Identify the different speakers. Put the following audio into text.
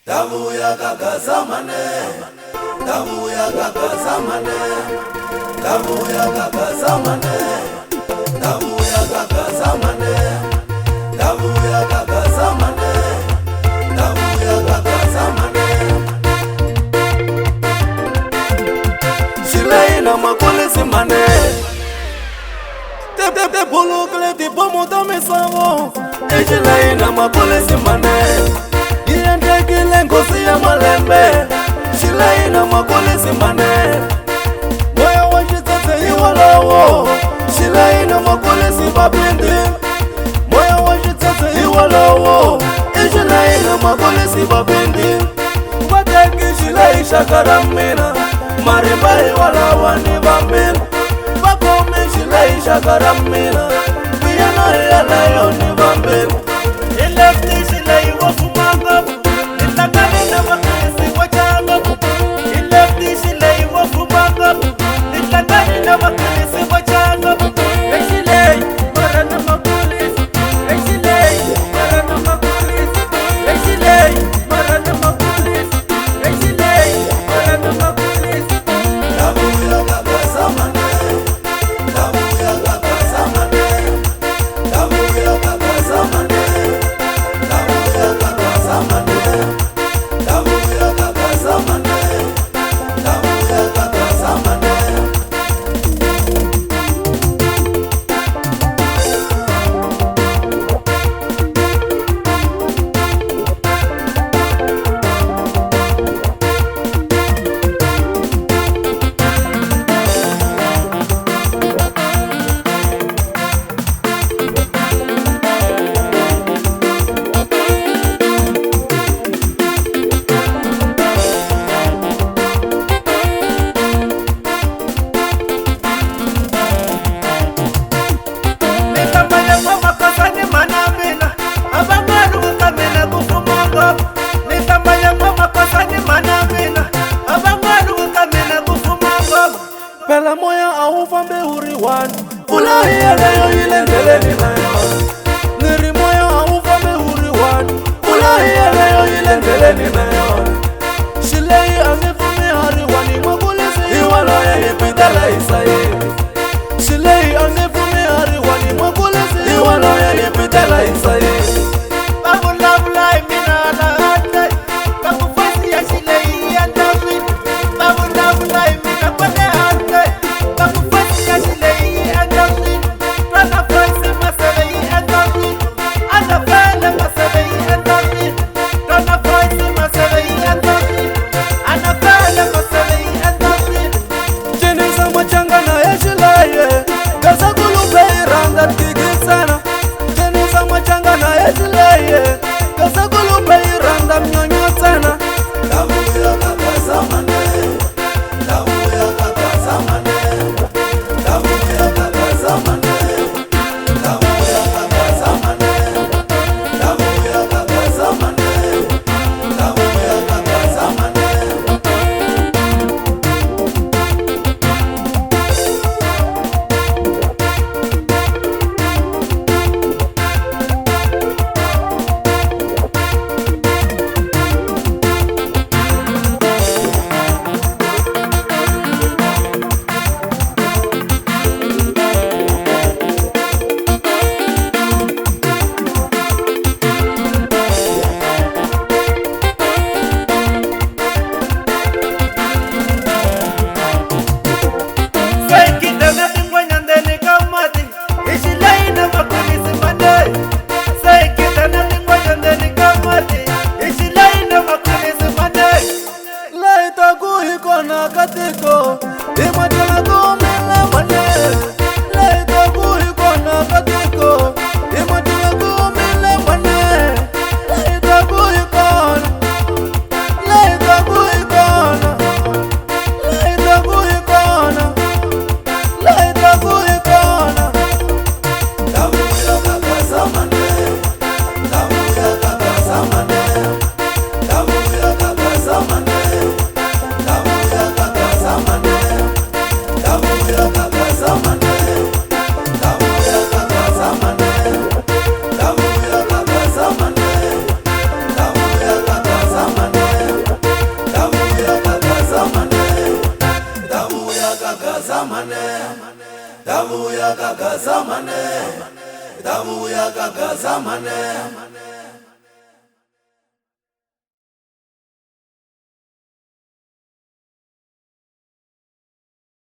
Speaker 1: Dabuya kakazamane, dabuya kakazamane, dabuya kakazamane, dabuya kakazamane, dabuya kakazamane, dabuya kakazamane. Shilei na makulisi mane, te bulu kle ti pomo tame samo. Shilei na makulisi mane. Ngozi ya malembe Shilei na makulisi mane Moya wajitete iwalawo Shilei na makulisi babindi Moya wajitete iwalawo Shilei na makulisi babindi Wateki Shilei shakaramina Marimba iwalawa ni bambina Bakome Shilei shakaramina Piyana yalayo ni bambina Ilekti Shilei wafumanga Kanina makulisi wachanga Ilefti Shilei wafumanga Kanina makulisi wachanga Shilei marana makulisi Shilei marana makulisi Shilei marana makulisi Shilei marana makulisi Dabuya kakazamane Dabuya kakazamane Dabuya kakazamane Dabuya kakazamane Pela moya aufambe uriwan Ulahi ya leyo ilendele ni nayo Niri moya aufambe uriwan Ulahi ya leyo ilendele ni nayo Shilei angefumi hariwani magulisi Iwaloye hipitala isaye Shilei angefumi hariwani magulisi Iwaloye hipitala isaye Babu labulai minala hate Babu fasi ya Shilei ya David Babu labulai mina kwale hate Babu fasi ya Shilei ya David Rana fasi masarei ya David Ana fana masarei ya David kagazamane, damu ya kagazamane, damu ya kagazamane.